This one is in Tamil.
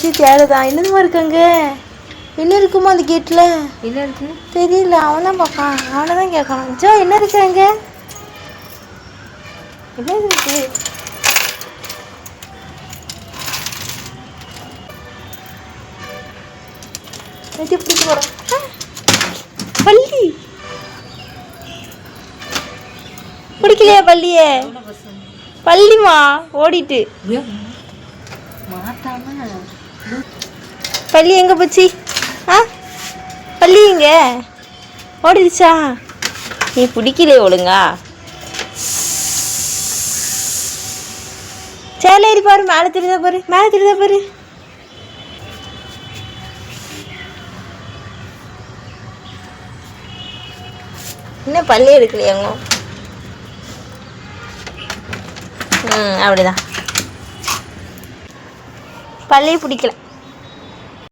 தேடுதான் என்னதுமா இருக்காங்க? என்ன இருக்குமா அந்த கேட்டில்? என்ன இருக்கு தெரியல. அவன் தான் பார்ப்பான், அவனை தான் கேட்கணும். ஜோ என்ன இருக்காங்க? என்ன இருக்கு? பிடிக்க போகிறோம். பள்ளி பிடிக்கலையா? பள்ளியே பள்ளிமா ஓடிட்டு பள்ளி எங்கே போச்சு? பள்ளி எங்க ஓடிடுச்சா? நீ பிடிக்கலையே ஒழுங்கா. சேல ஏறி பாரு, மேலே தெரியுதா பாரு, மேலே தெரியுதா பாரு. என்ன பள்ளி எடுக்கலையாங்க? அப்படிதான். பள்ளியை பிடிக்கல.